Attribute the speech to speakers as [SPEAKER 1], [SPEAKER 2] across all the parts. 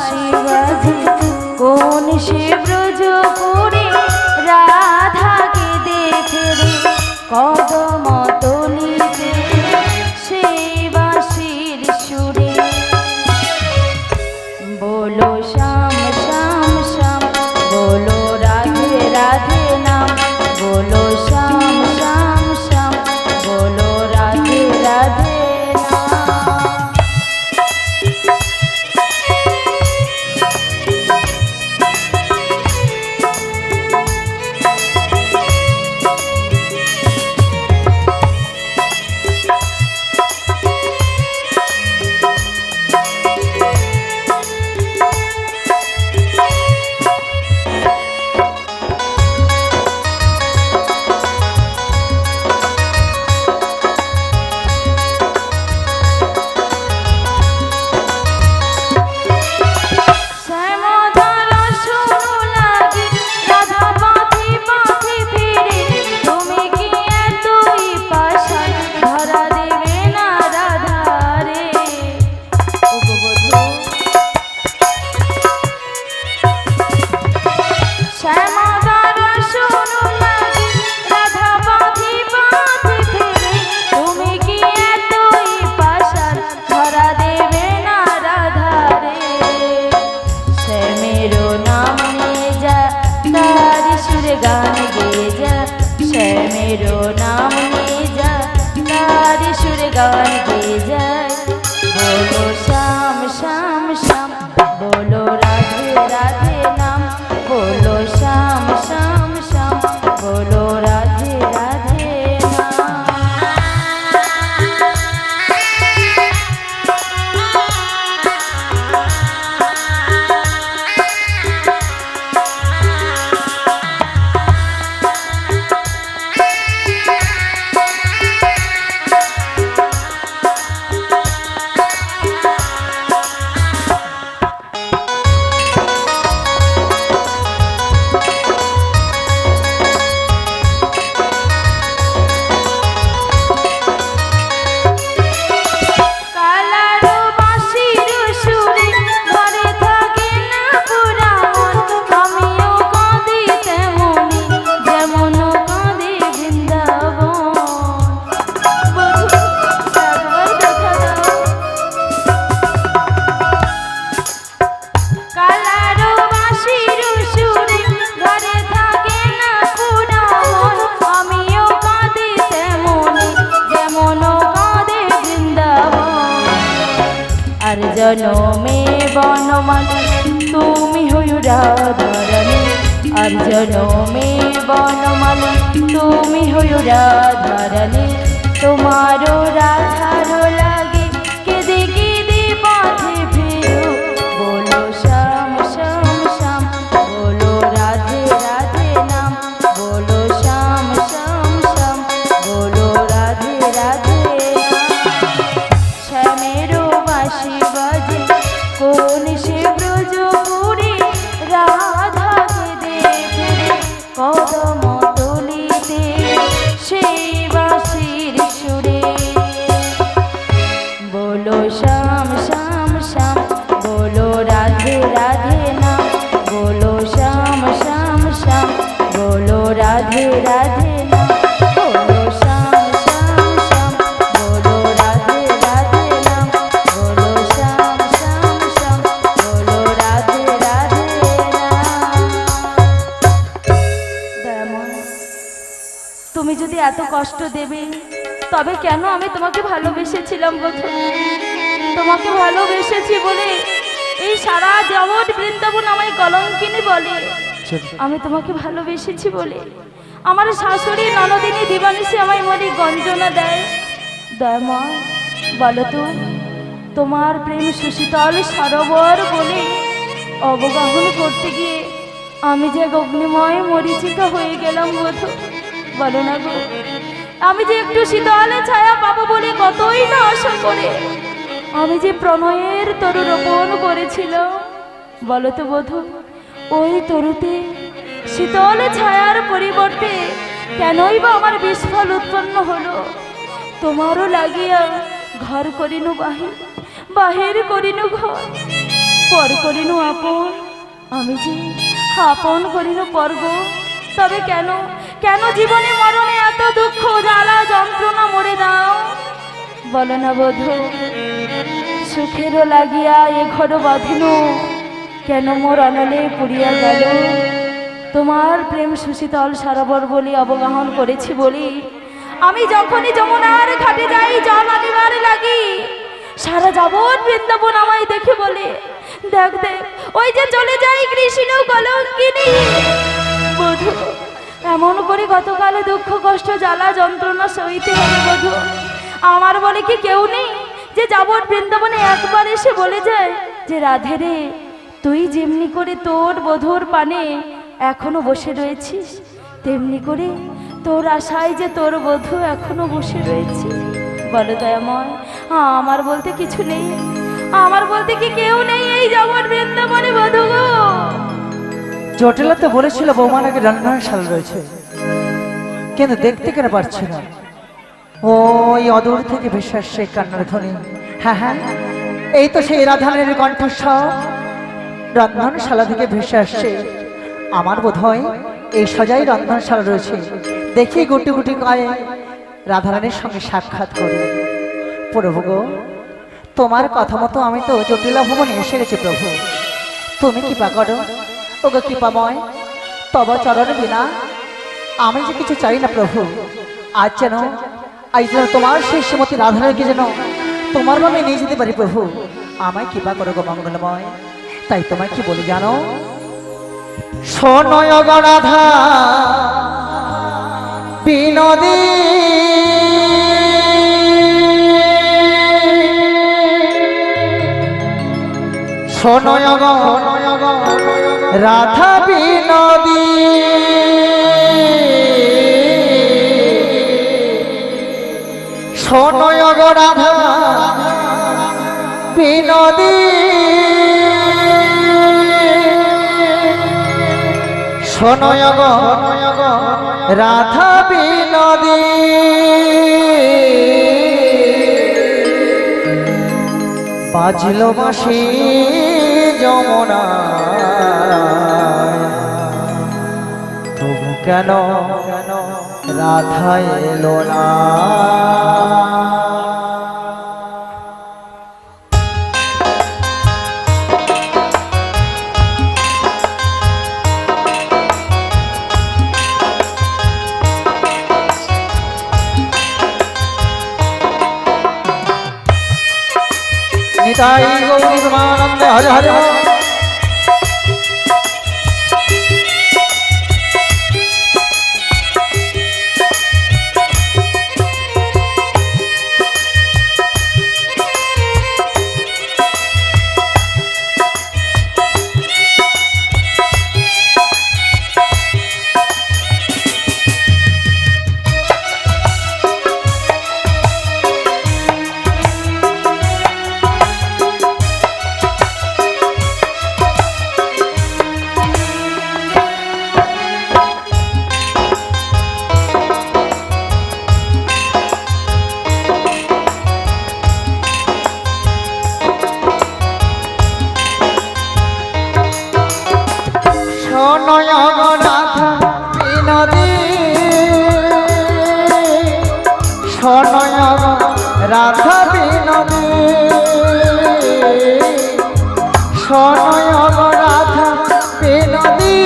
[SPEAKER 1] বাঁশি বাজে কোন সে ব্রজপুরে রাধাকে দেখে রে কদম তলিতে সেই বাঁশির সুরে বলো শ্যাম শ্যাম শ্যাম বলো রাধে রাধে নাম বলো শ্যাম শ্যাম শ্যাম বলো রাধে রাধে गान गे जा श्यामेरो नाम ले जा तारे सुर गान गे जा बोलो श्याम श्याम श्याम बोलो राधे राधे नाम बोलो श्याम श्याम श्याम बोलो राधे राधे जनमे बनमाली तुमी हयो राधारानी আর जनमे बनमाली तुमी हयो राधारानी तुम्हारो राधारो लागे केदे केदे पथे फेरो बोलो श्याम श्याम श्याम बोलो राधे राधे नाम बोलो श्याम श्याम श्याम बोलो राधे राधे श्यामेरो बाँशी बाजे কোন সে ব্রজপুরে রাধাকে দেখে কদম তলিতে সেই বাঁশির সুরে বলো শ্যাম শ্যাম শ্যাম বলো রাধে রাধে নাম বলো শ্যাম শ্যাম শ্যাম বলো রাধে রাধে নাম বলো শ্যাম শ্যাম শ্যাম বলো রাধে রাধে নাম বলো শ্যাম শ্যাম শ্যাম বলো রাধে রাধে নাম। তুমি যদি এত কষ্ট দেবে তবে কেন আমি তোমাকে ভালোবেসেছিলাম বধূ তোমাকে ভালোবেসেছি বলে এই সারা জগৎ বৃন্দাবন আমায় কলঙ্কিনী বলে আমি তোমাকে ভালোবেসেছি বলে আমার শাশুড়ি ননদিনী দিবানিসি আমায় মনে গঞ্জনা দেয় দয়ামা বলো তো তোমার প্রেম সুশীতল সরোবর বলে অবগাহন করতে গিয়ে আমি যে অগ্নিময় মরীচিকা হয়ে গেলাম বধূ বলো না গো আমি যে একটু শীতলে ছায়া পাবো বলে কতই না আশা করে আমি যে প্রণয়ের তরু রোপণ করেছিলাম বলো তো বধূ ওই তরুতে শীতল ছায়ার পরিবর্তে কেনই বা আমার বিস্ফল উৎপন্ন হলো তোমারও লাগিয়া ঘর করিনু বাহির বাহির করিনু ঘর পর করিনু আপন, আমি যে আপন করিনু পর্গ। তবে কেন কেন জীবনে মরণে এত দুঃখ জ্বালা যন্ত্রণা মরে দাও বলো না বধূ। সুখেরও লাগিয়া এ ঘর বাঁধিনু, কেন মোর অনলে পুড়িয়া গেল। তোমার প্রেম সুশীতল সারাবর বলি অবগাহন করেছি বলি, আমি যখনই যমুনার ঘাটে যাই জল আনিবার লাগি, সারা যাবত বৃন্দাবন আমায় দেখে বলে, দেখ দেখ ওই যে চলে যাই কৃষ্ণ কলঙ্কিনী। বধূ এমন করে গতকালে দুঃখ কষ্ট জ্বালা যন্ত্রণা সইতে হবে বধূ। আমার বলে কি কেউ নেই যে যাবত বৃন্দাবনে একবার এসে বলে যায় যে রাধে রে, তুই যেমনি করে তোর বধূর পানে এখনো বসে রয়েছিস, তেমনি করে তোর আশায় যে তোর বধূ এখনো বসে রয়েছে। বলো দয়াময়, আমার বলতে কিছু নেই, আমার বলতে কি কেউ নেই এই জগৎ বৃন্দাবনে বধূ গো।
[SPEAKER 2] জটিলা তো বলেছিল বৌমা নাকি রন্ধনশাল রয়েছে, কিন্তু দেখতে কেন পারছি না। ওই অদূর থেকে ভেসে আসছে কান্নার ধ্বনি। হ্যাঁ হ্যাঁ, এই তো সেই রাধানের কণ্ঠস্বর রন্ধনশালা থেকে ভেসে আসছে। আমার বোধ হয় এই সজাই রন্ধনশালা রয়েছে। দেখি গুটি গুটি গায়ে রাধারানীর সঙ্গে সাক্ষাৎ করি। প্রভু গো, তোমার কথা মতো আমি তো জটিলা ভবনে এসে গেছি প্রভু। তুমি কৃপা করো ওগো কৃপাময়, তব চরণ বিনা আমি যে কিছু চাই না প্রভু। আজ যেন তোমার সেই শ্রীমতী রাধারানীকে যেন তোমার নামে নিয়ে যেতে পারি প্রভু। আমায় কৃপা করো গো মঙ্গলময়। তাই তোমায় কি বলি জানো, শোনয় গো রাধা বিনোদী, শোনয় গো রাধা বিনোদী, শোনয় গো রাধা বিনোদী, শোনয় গো রাধা বিনোদী। বাজল বাঁশি যমুনা, তবু কেন রাধা এলো না। নিতাই গৌরী প্রেমানন্দে হরে হরে। শোনয় গো রাধা বিনোদী, শোনয় গো রাধা বিনোদী, শোনয় গো রাধা বিনোদী,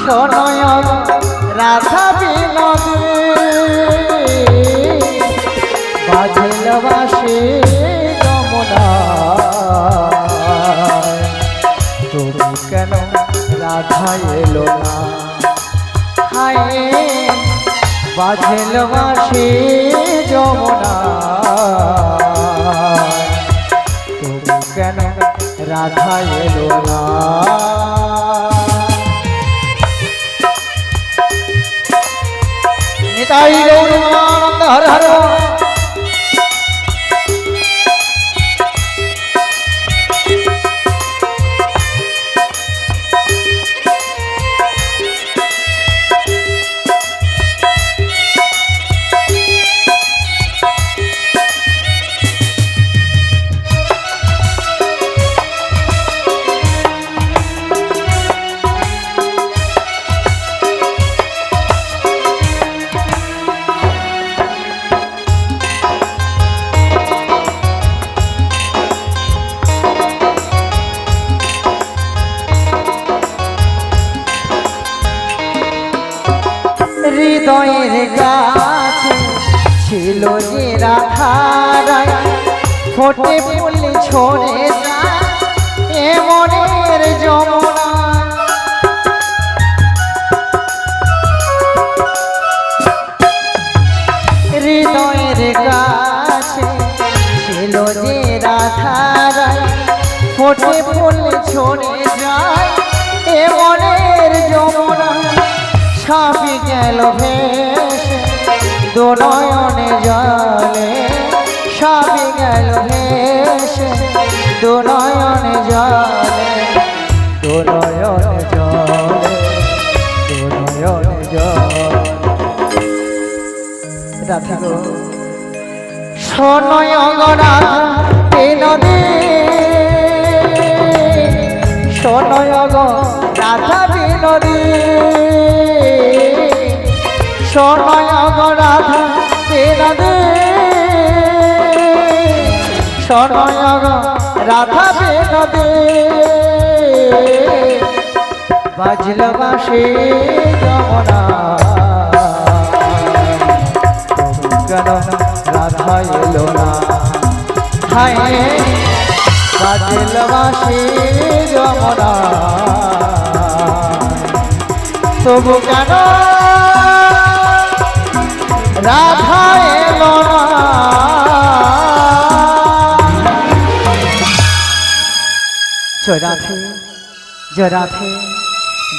[SPEAKER 2] শোনয় গো রাধা বিনোদী। বাজল বাঁশি যমুনা, তবু কেন রাধা এলো না। হায় বাজল বাঁশি যমুনা, তবু কেন রাধা এলো না। নিতাই গৌরী প্রেমানন্দে হরে হরে। ছিল যে রাধারায় ফোটে ফুল ছড়ে যায় এ মনের যমুনা হৃদয়ের কাছে ছিল যে রাধারায় ফোটে ফুল ছড়ে যায় এ মনের যমুনা ছাপি গেল ভেসে দোনয়নে জলে ছাপি গেল ভেসে দোনয়নে জলে দোনয়নে জলে দোনয়নে জলে রাধা গো শোনয় গো রাধা এ নদী শোনয় গো রাধা বিনোদী শোনয় গো রাধা বিনোদী শোনয় গো রাধা বিনোদী বাজল বাঁশি যমুনা কেন রাধা এলো না হায় বাজল বাঁশি যমুনা তবু কেন রাধা এলো না জয় রাধে জয় রাধে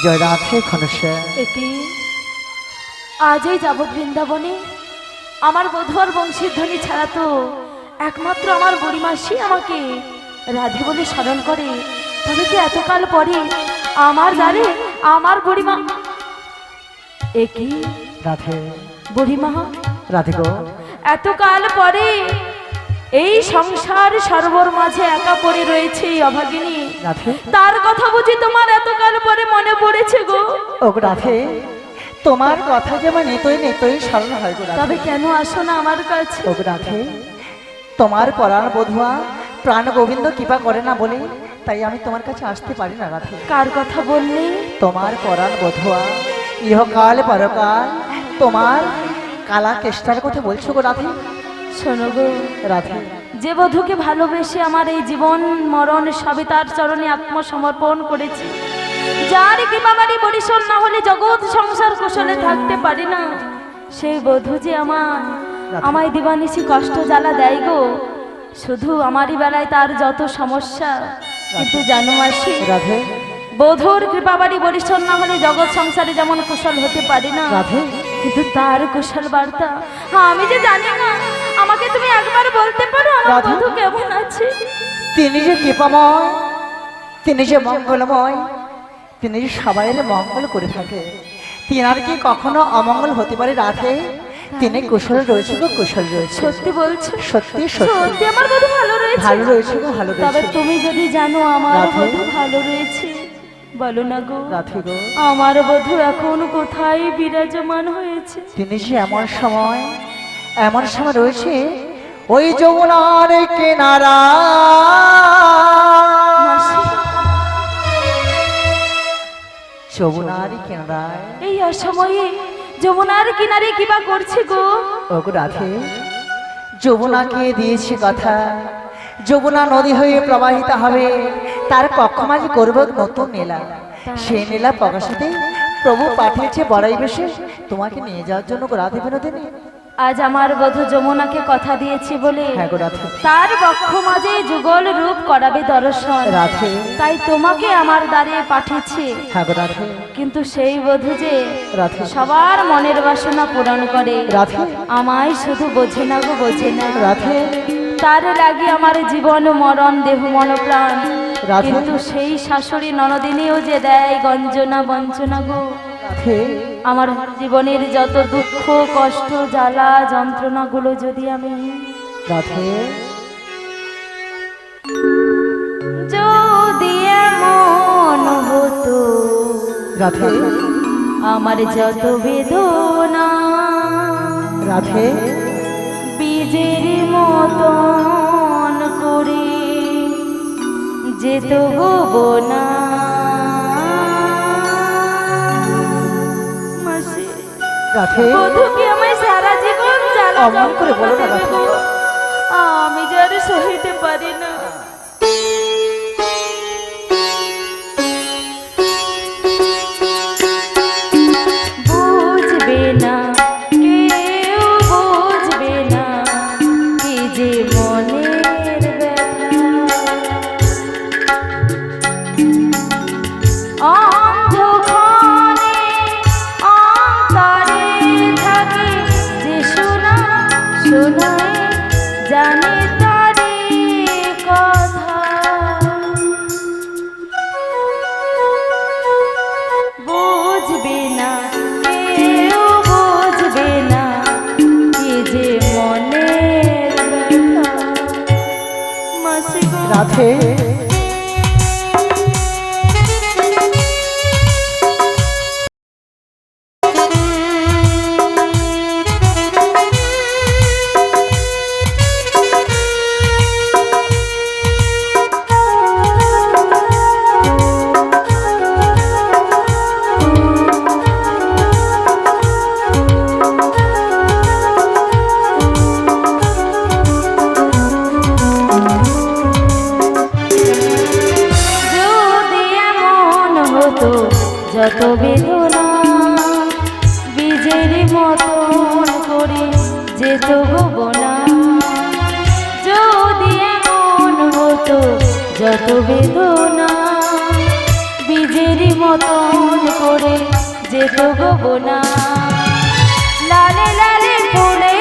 [SPEAKER 2] জয় রাধে ঘনশ্যাম
[SPEAKER 1] এটি আজই যাব বৃন্দাবনে। আমার বধুয়ার বংশীর ধ্বনি ছাড়া তো একমাত্র আমার বুড়িমাসি আমাকে রাধে বলে স্মরণ করে। তবে কি এতকাল পরে আমার দ্বারে আমার বুড়িমা একই
[SPEAKER 2] রাধে
[SPEAKER 1] বুড়িমা
[SPEAKER 2] রাধে গো
[SPEAKER 1] এতকাল পরে এই সংসার সর্বর মাঝে একা পড়ে রয়েছে এই অভাগিনী
[SPEAKER 2] রাধে
[SPEAKER 1] তার কথা বুঝি তোমার এতকাল পরে মনে পড়েছে গো।
[SPEAKER 2] ও রাধে তোমার কথা যেমন নিতই নিতই স্মরণ হয় গো রাধে
[SPEAKER 1] তবে কেন আসো না আমার কাছে?
[SPEAKER 2] ও রাধে তোমার পরাণ বধুয়া প্রাণ গোবিন্দ কৃপা করে না বলে তাই আমি তোমার কাছে আসতে পারি না রাধে।
[SPEAKER 1] কার কথা বললে?
[SPEAKER 2] তোমার পরাণ বধুয়া ইহকাল পরকাল তোমার কালা কেষ্টার কথা বলছো গো রাধে।
[SPEAKER 1] শোনো গো
[SPEAKER 2] রাধে
[SPEAKER 1] যে বধূকে ভালোবেসে আমার এই জীবন মরণ সবই তার চরণে আত্মসমর্পণ করেছি, যার কৃপাবাড়ি বরিশন না হলে জগৎ সংসার কুশলে থাকতে পারি না, সেই বধূ যে আমায় দিবানিশি কষ্ট জ্বালা দেয় গো। শুধু আমারই বেলায় তার যত সমস্যা, কিন্তু জানো মাসি
[SPEAKER 2] রাধে
[SPEAKER 1] বধূর কৃপাবাড়ি বরিশন না হলে জগৎ সংসারে যেমন কুশল হতে পারি না,
[SPEAKER 2] রাধে
[SPEAKER 1] কিন্তু তার কুশল বার্তা আমি যে জানি না। আমাকে তুমি একবার বলতে পারো আমার
[SPEAKER 2] রাধা?
[SPEAKER 1] বধূ কেমন আছে?
[SPEAKER 2] তিনি যে কৃপাময় তিনি যে মঙ্গলময় তিনি যে সবাইয়ের মঙ্গল করে থাকে, তিনার কি কখনো অমঙ্গল হতে পারে রাধে? তিনি কুশল রয়েছে গো কুশল রয়েছে।
[SPEAKER 1] সত্যি বলছো?
[SPEAKER 2] সত্যি সত্যি
[SPEAKER 1] সত্যি আমার বধূ ভালো রয়েছে?
[SPEAKER 2] ভালো রয়েছে গো ভালো
[SPEAKER 1] তবে
[SPEAKER 2] রয়েছে
[SPEAKER 1] তুমি যদি জানো আমার
[SPEAKER 2] রাধে?
[SPEAKER 1] বধূ ভালো রয়েছে, বলো না গো।
[SPEAKER 2] রাধে গো
[SPEAKER 1] আমার বধূ এখন কোথায় বিরাজমান হয়েছে?
[SPEAKER 2] তিনি যে এমন সময় রয়েছে ওই যমুনার কিনারা
[SPEAKER 1] মাসি,
[SPEAKER 2] যমুনার কিনারায়
[SPEAKER 1] এই অসময়ে যমুনার কিনারে কিবা করছে গো?
[SPEAKER 2] ওগো রাধে যমুনাকে দিয়েছি কথা, যমুনা নদী হয়ে প্রবাহিত হবে, তার কক্ষমাঝে করব নতুন নীলা। সেই নীলা প্রকাশিতে প্রভু পাঠিয়েছে বড়াই বেশে তোমাকে নিয়ে যাওয়ার জন্য গো রাধে বিনোদিনী।
[SPEAKER 1] আজ আমার বধূ যমুনাকে কথা দিয়েছি বলে
[SPEAKER 2] হ্যাঁ গো রাধে
[SPEAKER 1] তার বক্ষ মাঝে যুগল রূপ করাবে দর্শন,
[SPEAKER 2] রাধে
[SPEAKER 1] তাই তোমাকে আমার দ্বারে পাঠিয়েছি।
[SPEAKER 2] হ্যাঁ গো রাধে
[SPEAKER 1] কিন্তু সেই বধূ যে
[SPEAKER 2] রাধে
[SPEAKER 1] সবার মনের বাসনা পূরণ করে,
[SPEAKER 2] রাধে
[SPEAKER 1] আমায় শুধু বোঝে না গো, বোঝে না।
[SPEAKER 2] রাধে
[SPEAKER 1] তার লাগি আমার জীবন মরণ দেহ মন প্রাণ,
[SPEAKER 2] রাধে?
[SPEAKER 1] কিন্তু সেই শাশুড়ি ননদিনীও যে দেয় গঞ্জনা বঞ্চনা গো।
[SPEAKER 2] রাধে
[SPEAKER 1] আমার জীবনের যত দুঃখ কষ্ট জ্বালা যন্ত্রণাগুলো যদি আমি
[SPEAKER 2] রাধে
[SPEAKER 1] যদি এমন হতো,
[SPEAKER 2] রাধে
[SPEAKER 1] আমার যত বেদনা
[SPEAKER 2] রাধে
[SPEAKER 1] বীজের মতন করে যেত গো না। মাসি,
[SPEAKER 2] রাধে
[SPEAKER 1] বধূকে আমায় সারা জীবন জ্বালা
[SPEAKER 2] অমন করে বলো না রাধে।
[SPEAKER 1] গো, আমি যে আর সহিতে পারি না। বুঝবে না কেউ, বুঝবে না কি যে মনের ব্যথা। অন্ধকারে অন্তরে থাকে যে শোনা শোনায় জানে তারে কথা। বুঝবে না কেউ, বুঝবে না কি যে মনের ব্যথা। মাসি গো,
[SPEAKER 2] রাধে
[SPEAKER 1] যদি এমন হতো যত বেদনা বীজের মতন করে যেত গোবনা। যদি এমন হতো যত বেদনা বীজের মতন করে যেত গোবনা। লালে লালে ফুলে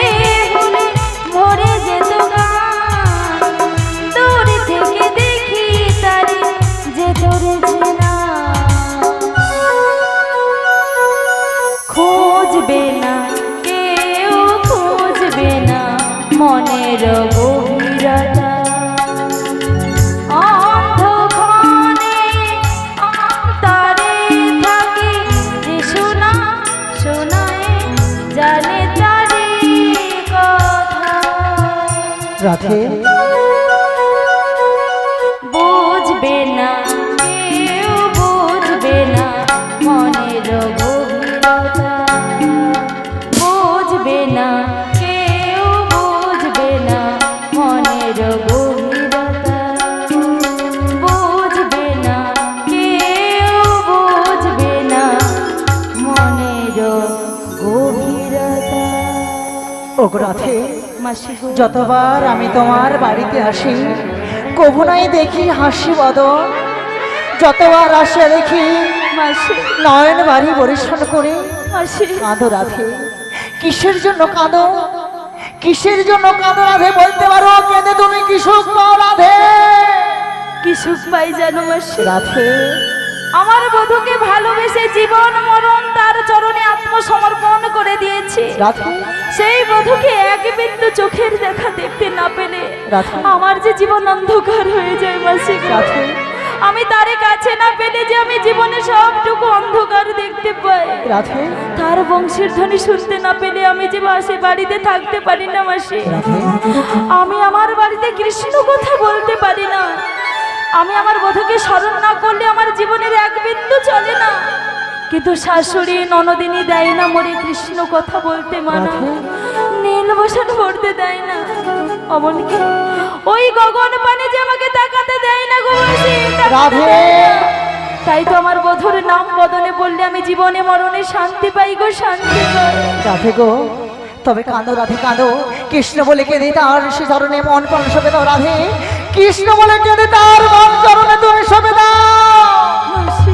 [SPEAKER 1] ফুলে ভরে যেত গান, দূর থেকে দেখি তারে যে ধরেছে না। খুঁজবে না কেউ, খুঁজবে না মনের গভীরতা। অন্ধকারে অন্তরে থাকে যে শোনা শোনায় জানে তারে কথা।
[SPEAKER 2] রাধে
[SPEAKER 1] বুঝবে না কেউ, বুঝবে না মনের গভীরতা। বুঝবে না কেউ, বুঝবে না মনের গভীরতা। বুঝবে না কেউ, বুঝবে না মনের গভীরতা।
[SPEAKER 2] ওগো রাধে,
[SPEAKER 1] মাসি গো,
[SPEAKER 2] যতবার আমি তোমার বাড়িতে আসি কবু নাই দেখি হাসি বদন। যতবার আসে দেখি
[SPEAKER 1] মাসি,
[SPEAKER 2] নয়ন বাড়ি পরিশ্রম করে
[SPEAKER 1] মাসি,
[SPEAKER 2] কাঁদো রাধে। কিসের জন্য কাঁদো, কিসের জন্য কাঁদো রাধে বলতে পারো? কেঁদে তুমি কি সুখ পাও রাধে?
[SPEAKER 1] কি সুখ পাই জানো মাসি?
[SPEAKER 2] রাধে
[SPEAKER 1] আমার বধূকে ভালোবেসে জীবন মরণ তার চরণে আত্মসমর্পণ করে দিয়েছি।
[SPEAKER 2] রাধে
[SPEAKER 1] সেই বধূকে এক বিন্দু চোখের দেখা দেখতে না পেলে
[SPEAKER 2] রাধে।
[SPEAKER 1] আমার যে জীবন অন্ধকার হয়ে যায় মাসি গো।
[SPEAKER 2] রাধে
[SPEAKER 1] আমি তারে কাছে না পেলে যে আমি জীবনে সবটুকু অন্ধকার দেখতে পাই।
[SPEAKER 2] রাধে
[SPEAKER 1] তার বংশের ধ্বনি শুনতে না পেলে আমি যে বাসে বাড়িতে থাকতে পারি না মাসি।
[SPEAKER 2] রাধে
[SPEAKER 1] আমি আমার বাড়িতে কৃষ্ণ কথা বলতে পারি না। আমি আমার বধূকে স্মরণ না করলে আমার জীবনের এক বিন্দু চলে না। কিন্তু শাশুড়ি ননদিনী দেয় না মরে কৃষ্ণ কথা বলতে মানা, নীল বসন পড়তে দেয় না, অমনকি ওই গগন পানে যে আমাকে তাকাতে দেয় না গো মাসি, তাকাতে
[SPEAKER 2] রাধে।
[SPEAKER 1] দেয় না। তাই তো আমার বধূর নাম বদলে বললে আমি জীবনে মরণে শান্তি পাই গো, শান্তি পাই।
[SPEAKER 2] রাধে গো, তবে কাঁদো রাধে কাঁদো। কৃষ্ণ বলে কেঁদে তার সে চরণে মন প্রাণ সঁপে দাও রাধে। কৃষ্ণ বলে কেঁদে তার মন চরণে তুমি সঁপে দাও।
[SPEAKER 1] মাসি,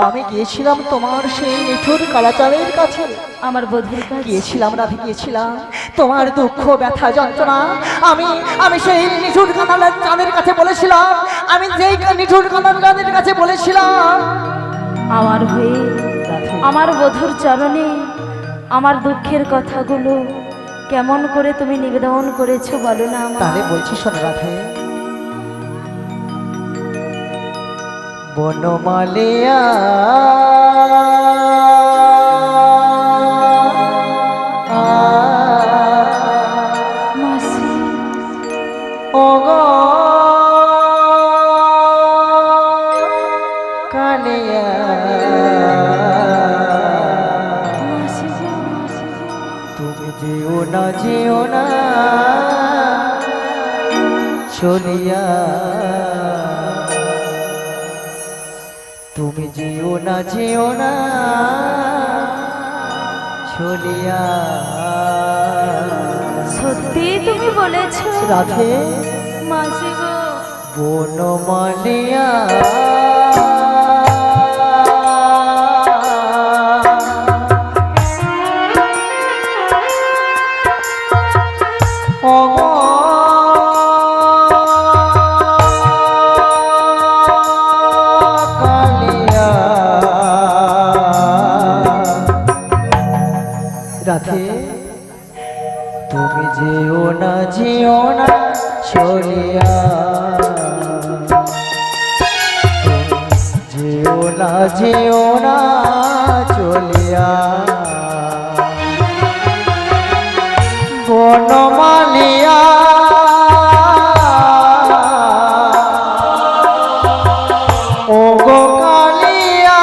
[SPEAKER 2] আমি গিয়েছিলাম তোমার সেই নিঠুর কালাচারের কাছে,
[SPEAKER 1] আমার বধূর কাছে
[SPEAKER 2] গিয়েছিলাম রাধে, গিয়েছিলাম তোমার দুঃখ ব্যথা যন্ত্রণা আমি আমি সেই নিঠুর কানালের চাঁদের কাছে বলেছিলাম। আমি যেই নিঠুর কানাল চাঁদের কাছে বলেছিলাম
[SPEAKER 1] আমার হয়ে আমার বধূর চরণে আমার দুঃখের কথাগুলো কেমন করে তুমি নিবেদন করেছো বলো না আমার।
[SPEAKER 2] তাহলে বলছি শোনো রাধে। বনমালিয়া
[SPEAKER 1] মাসি,
[SPEAKER 2] ওগো কালিয়া
[SPEAKER 1] মাসি গো, মাসি গো।
[SPEAKER 2] তুমি যেও না যেও চলিয়া তুমি যেও না চলিয়া
[SPEAKER 1] সত্যি তুমি বলেছো
[SPEAKER 2] রাধে
[SPEAKER 1] মাসি গো।
[SPEAKER 2] বনমালিয়া রাধে তুমি যেও না চলিয়া যেও না চলিয়া বনমালিয়া ও গো কালিয়া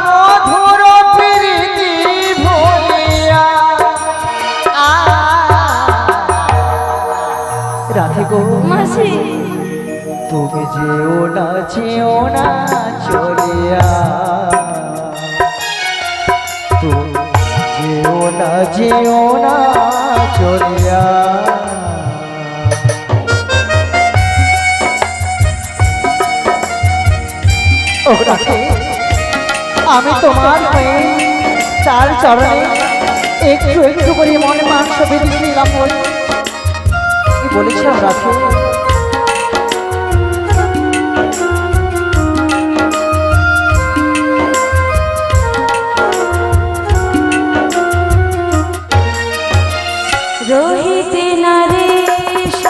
[SPEAKER 2] মধুর প্রীতি ভুলিয়া রাধে গো
[SPEAKER 1] মাসি
[SPEAKER 2] তুমি যেও না চলিয়া তুমি যেও না চলিয়া ও রাধে আমি তোমার হয়ে তার চরণে একটু একটু করে মনে মাংস বেঁধেছিলাম বলেছিলাম রাধে
[SPEAKER 1] রহিতে নারেশ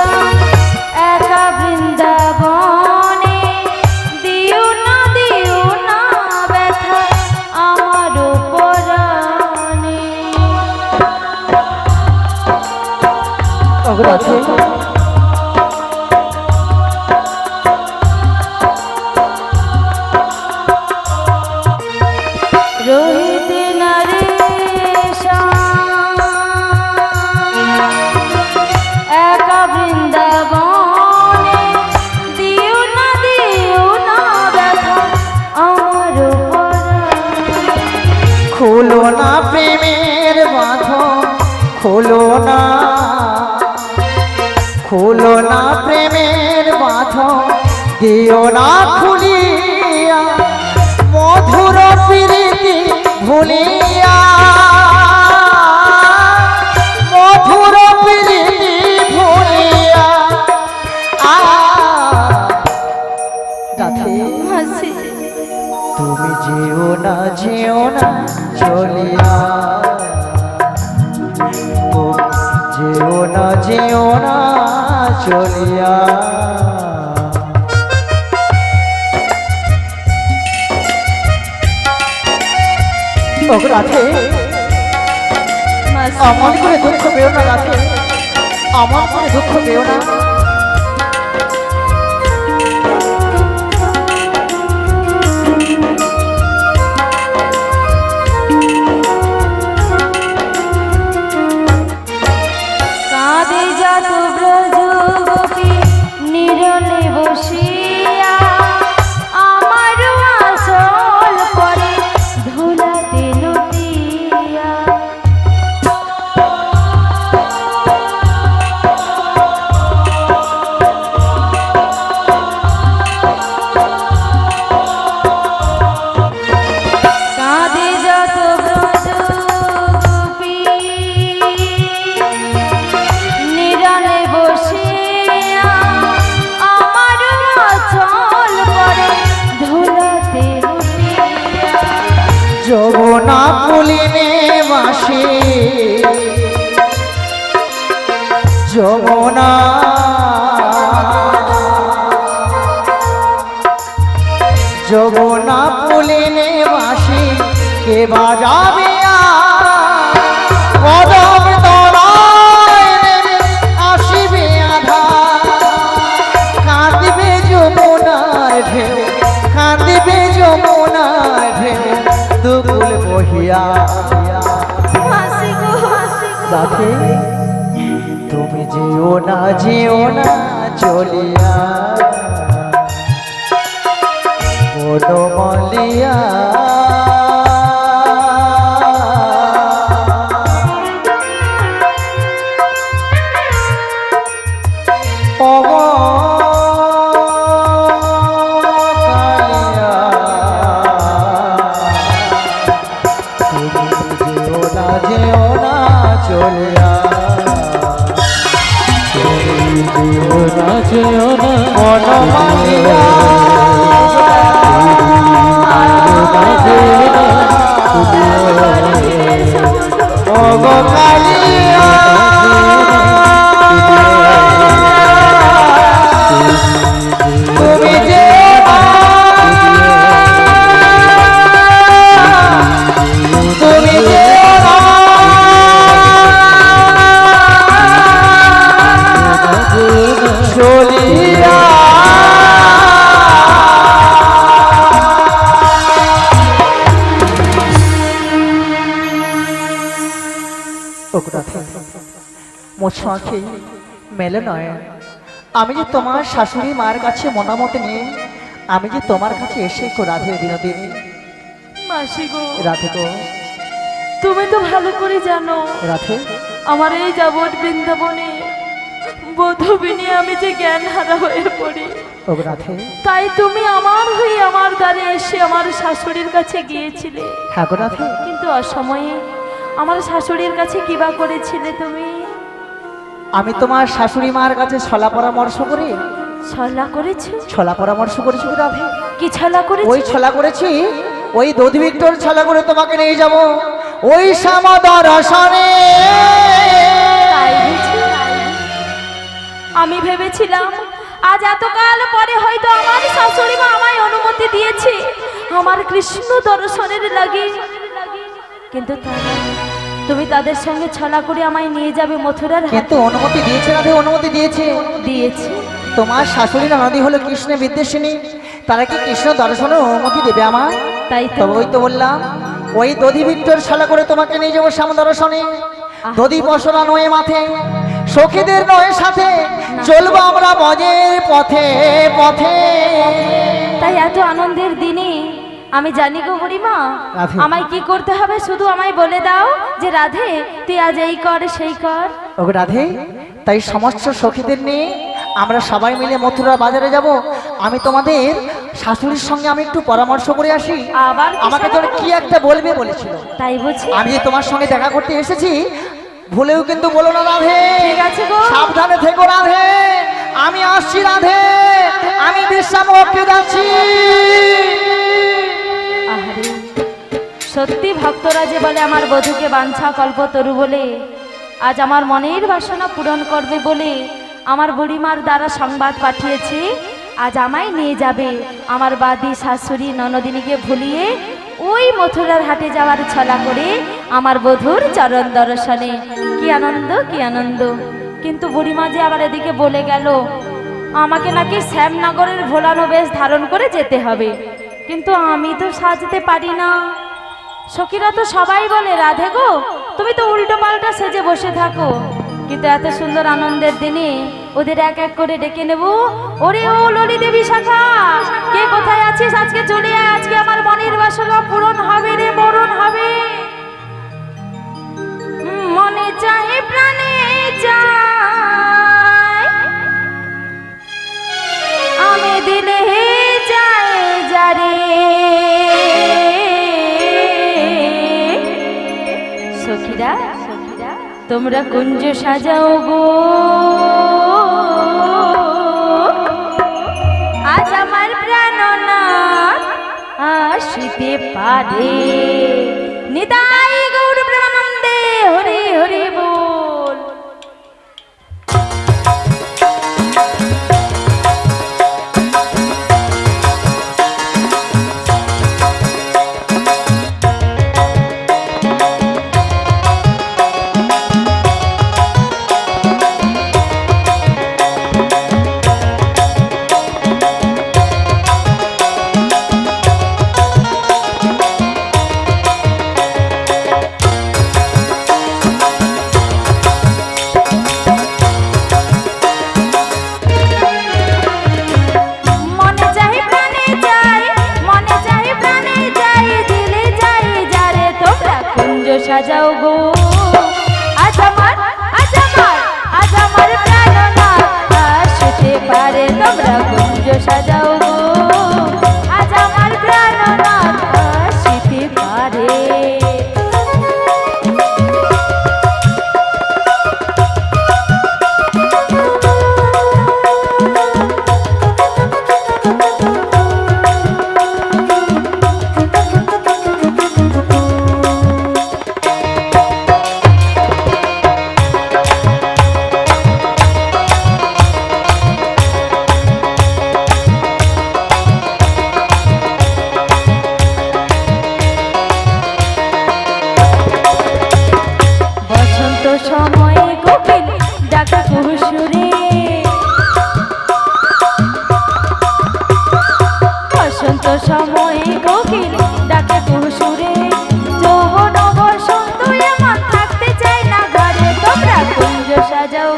[SPEAKER 1] একা বৃন্দাবনে দিও না ব্যথা আমার পরাণে।
[SPEAKER 2] আছে
[SPEAKER 1] রহিতে নারেশ একা বৃন্দাবনে দিও না ব্যথা আমার পরাণে।
[SPEAKER 2] খোলো না প্রেমের বাঁধন খোলো না প্রেমের বাঁধন দিও না খুলিয়া মধুর প্রীতি ভুলিয়া মধুর প্রীতি ভুলিয়া রাধে
[SPEAKER 1] মাসি
[SPEAKER 2] তুমি যেও না চলিয়া যেও না চলিয়া রাধে
[SPEAKER 1] মাসি
[SPEAKER 2] আমার করে দুঃখ পেও না রাধে আমার করে দুঃখ পেও না
[SPEAKER 1] কাঁদে যাত ব্রজ গোপী নিরলে বসিয়া আমার আসল পরে ধুলাতে লুটিয়া। কাঁদে যাত ব্রজ গোপী নিরলে বসিয়া আমার চল পরে ধুলাতে লুটিয়া।
[SPEAKER 2] যমুনা পুলিনে বাসে যমুনা পুলিনে বাসে কে বাজাবে কদম তলায় নেমে আসিবে আধার কাঁদিবে যমুনার ঢেউ দুকুল বহিয়া
[SPEAKER 1] মাসি গো, মাসি গো।
[SPEAKER 2] রাধে তুমি যেও না চলিয়া বনমালিয়া মোছাকে মেলে নয়, আমি যে তোমার শাশুড়ি মায়ের কাছে মনামত নিয়ে আমি যে তোমার কাছে এসে রাধে বিনোদিনী।
[SPEAKER 1] মাসি গো,
[SPEAKER 2] রাধে গো,
[SPEAKER 1] তুমি তো ভালো করে জানো
[SPEAKER 2] রাধে
[SPEAKER 1] আমার এই যাবৎ বৃন্দাবনে বধূ নিয়ে আমি যে জ্ঞান হারা হয়ে পড়ি।
[SPEAKER 2] ও রাধে,
[SPEAKER 1] তাই তুমি আমার হয়ে আমার দ্বারে এসে আমার শাশুড়ির কাছে গিয়েছিলে।
[SPEAKER 2] হ্যাঁ গো রাধে,
[SPEAKER 1] কিন্তু অসময়ে আমার শাশুড়ির কাছে কিবা করেছিলে তুমি?
[SPEAKER 2] আমি তোমার শাশুড়ি মার কাছে ছলা পরামর্শ করে
[SPEAKER 1] ছলা করেছো?
[SPEAKER 2] ছলা পরামর্শ করেছি গো রাধে।
[SPEAKER 1] কি ছলা করেছো?
[SPEAKER 2] ওই ছলা করেছি, ওই দধি ভিক্টর ছলা করে তোমাকে নিয়ে যাব ওই শ্যামদর্শনে।
[SPEAKER 1] তাই বুঝি? আমি ভেবেছিলাম আজ এতকাল পরে হয়তো আমার শাশুড়ি মা আমায় অনুমতি দিয়েছে আমার কৃষ্ণ দর্শনের লাগে, কিন্তু তারা তুমি তাদের সঙ্গে ছলা করে আমায় নিয়ে যাবে মথুরার হাটে।
[SPEAKER 2] কিন্তু অনুমতি দিয়েছে রাধে, অনুমতি দিয়েছে। তোমার শাশুড়ির নদী হলো কৃষ্ণ বিদ্বেষিনী, তারা কি কৃষ্ণ দর্শনের অনুমতি দেবে আমার?
[SPEAKER 1] তাই তো।
[SPEAKER 2] ওই তো বললাম ওই দধি ভিক্টর ছলা করে তোমাকে নিয়ে যাবো শ্যাম দর্শনে। দধি পশরা নয় মাথে, সখীদের নয় সাথে, চলবো আমরা মজের পথে পথে।
[SPEAKER 1] তাই এত আনন্দের দিনে আমি জানি গো বুড়িমা,
[SPEAKER 2] রাধে।
[SPEAKER 1] আমায় কি করতে হবে শুধু আমায় বলে দাও যে রাধে তুই আজ এই কর সেই কর।
[SPEAKER 2] ও রাধে, তাই সমস্ত সখীদের নিয়ে আমরা সবাই মিলে মথুরা বাজারে যাব। আমি তোমাদের শাশুড়ির সঙ্গে আমি একটু পরামর্শ করে আসি।
[SPEAKER 1] আবার
[SPEAKER 2] আমাকে তোর কি একটা বলবে বলেছিল,
[SPEAKER 1] তাই বুঝি?
[SPEAKER 2] আমি যে তোমার সঙ্গে দেখা করতে এসেছি ভুলেও কিন্তু বলো না রাধে।
[SPEAKER 1] ঠিক আছে গো,
[SPEAKER 2] সাবধানে থেকো রাধে। আমি আসছি রাধে, আমি বিশ্রাম করতে যাচ্ছি।
[SPEAKER 1] আহারে, সত্যি ভক্তরা যে বলে আমার বধূকে বাঞ্ছা কল্পতরু বলে, আজ আমার মনের বাসনা পূরণ করবে বলে আমার বুড়িমার দ্বারা সংবাদ পাঠিয়েছে আজ আমায় নিয়ে যাবে আমার বাদী শাশুড়ি ননদিনীকে ভুলিয়ে ওই মথুরার হাটে যাওয়ার ছলা করে আমার বধূর চরণ দর্শনে। কি আনন্দ, কি আনন্দ! কিন্তু বুড়িমা যে আবার এদিকে বলে গেল আমাকে নাকি শ্যামনগরের ভোলানো বেশ ধারণ করে যেতে হবে, কিন্তু আমি তো সাজতে পারি না। সখীরা তো সবাই বলে রাধে গো তুমি তো উল্টো পাল্টা সেজে বসে থাকো, কিন্তু এত সুন্দর আনন্দের দিনে ওদের এক এক করে ডেকে নেব। ওরে ও ললি দেবী শাখা, কে কোথায় আছিস? আজকে চলে আয়, আজকে আমার মনের বাসনা পূরণ হবে রে, মরণ হবে। মনে চাহে প্রাণে চায়, আমি দিলে যায় যারে। সখীরা তোমরা কুঞ্জ সাজাও গো, আজ আমার প্রাণনাথ আসিতে পারে। নিতাই গৌর প্রেমানন্দে হরি হরি বল।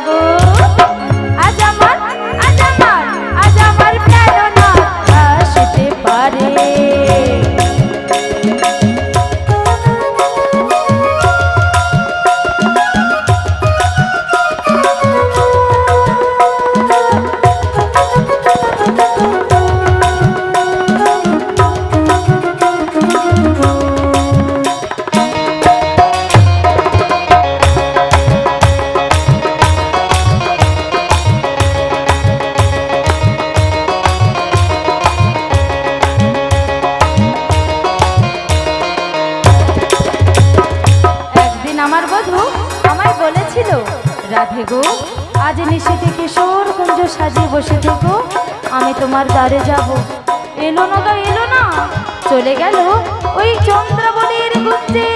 [SPEAKER 1] গো আজ আমার আজ আমার আজ আমার প্রাণনাথ আসতে পারে। একদিন আমার বধূ আমায় বলেছিল, রাধে গো আজ নিশীথে কিশোর কুঞ্জ সাজিয়ে বসে থেকো, আমি তোমার দ্বারে যাব। এলো না গো এলো না, চলে গেল ওই চন্দ্রাবলীর গুঞ্জে।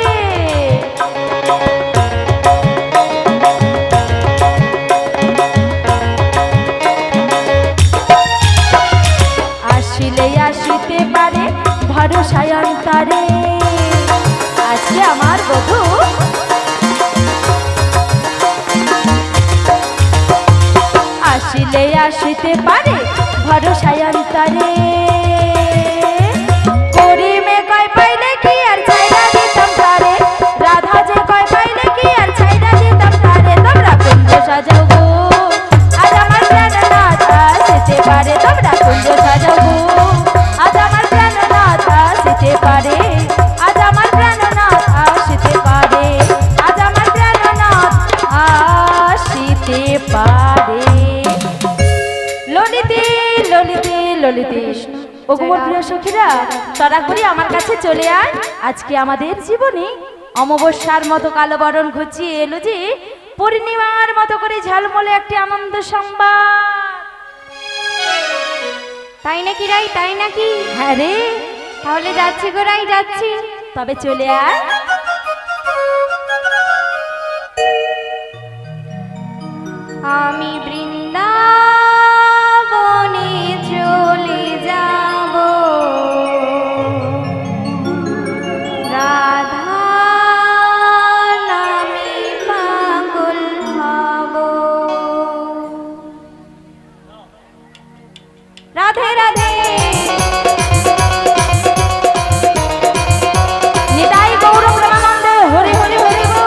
[SPEAKER 1] আসিলে আসিতে পারে ভরসায় অন্তরে। আজকে আমার বধূ আসিলে আসিতে পারে ভরসায় অন্তরে। করিমে কয় পাইলে কি আর ছাইরা দিতাম তারে, রাধা যে কয় পাইলে কি আর ছাইরা দিতাম তারে। তোমরা কুঞ্জ সাজাও গো আজ আমার প্রাণনাথ আসিতে পারে, তোমরা কুঞ্জ সাজাও গো আজ আমার প্রাণনাথ আসিতে পারে, আজ আমার প্রাণনাথ আসিতে পারে, আজ আমার প্রাণনাথ আসিতে পারে। ললিতে ললিতে ললিতে ওগো মোর প্রিয় সখীরা, তারা করে আমার কাছে চলে আয়। আজকে আমাদের জীবনে অমাবস্যার মতো কালো বরণ ঘুচিয়ে এলো যে পূর্ণিমার মতো করে ঝালমলে একটি আনন্দ সংবাদ।
[SPEAKER 3] তাই নাকি রাই, তাই নাকি?
[SPEAKER 1] হ্যাঁ রে,
[SPEAKER 3] তাহলে যাচ্ছি গো রাই, যাচ্ছি।
[SPEAKER 1] তবে চলে আয়।
[SPEAKER 3] আমি বৃন্দাবনে চলে যাব, রাধা নামে পাগল হব। রাধে রাধে
[SPEAKER 1] নিতাই গৌর প্রেমানন্দে হরি হরি হরি বল।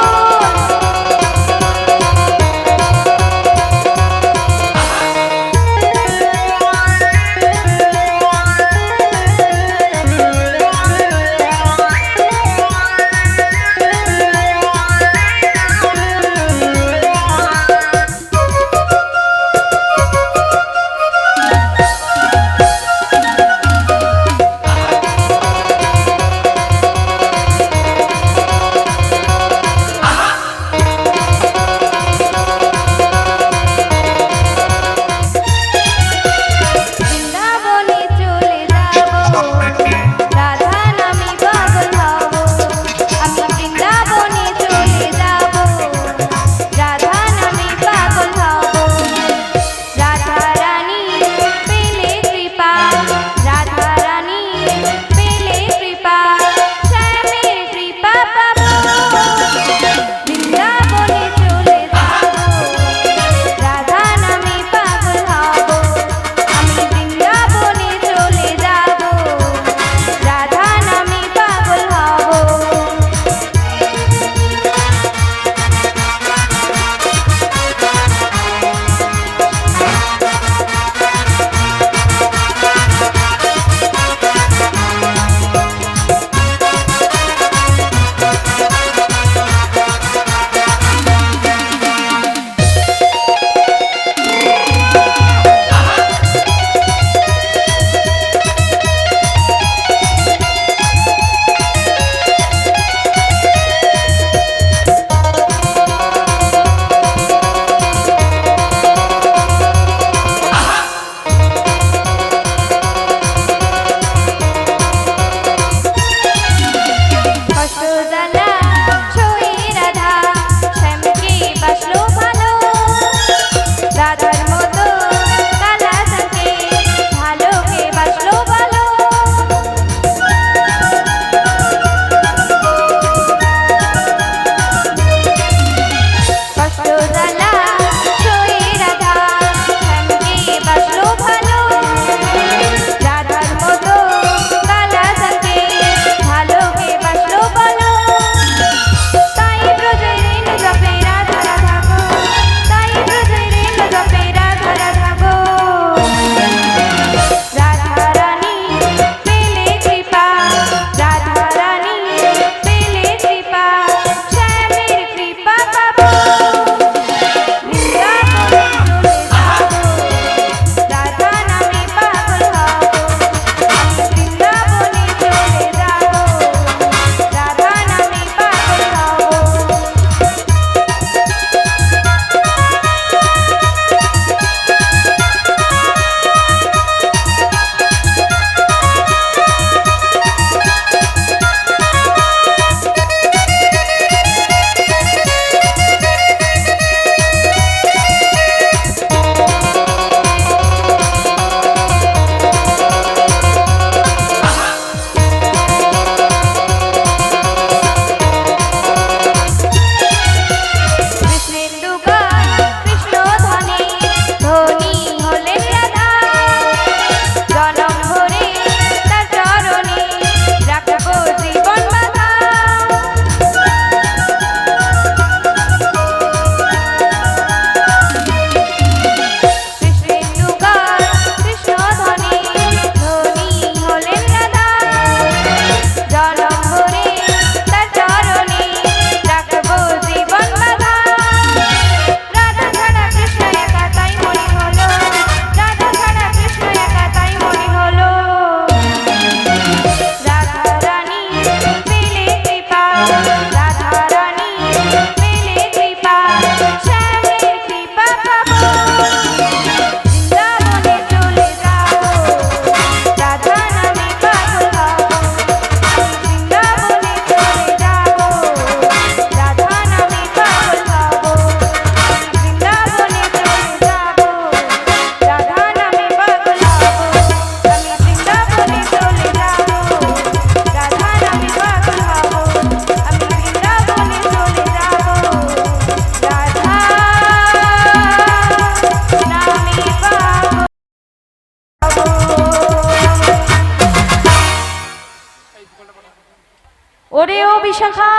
[SPEAKER 1] বিশাখা,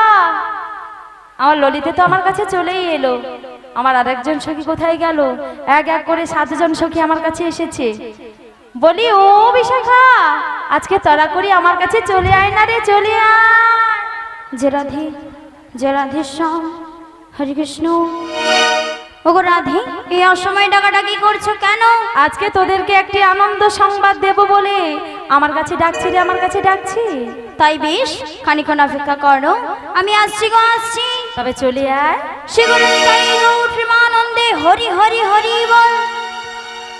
[SPEAKER 1] আমার ললিতে তো আমার কাছে চলেই এলো। আমার আরেকজন সখী কোথায় গেল? এক এক করে 7 জন সখী আমার কাছে এসেছে। বলি ও বিশাখা, আজকে তড়া করি আমার কাছে চলে আয় না রে, চলে আয়।
[SPEAKER 3] যে রাধে শ্যাম, হরে কৃষ্ণ। ওগো রাধে, এই অসময়ে ডাকাডাকি করছো কেন?
[SPEAKER 1] আজকে তোদেরকে একটি আনন্দ সংবাদ দেব বলে আমার কাছে ডাকছি রে, আমার কাছে ডাকছি।
[SPEAKER 3] তাই বেশ, খানিক্ষণ অপেক্ষা করো, আমি আসছি গো, আসছি।
[SPEAKER 1] তবে চলে আয়।
[SPEAKER 3] সেগুলো তাই গো প্রেমানন্দে হরি হরি হরি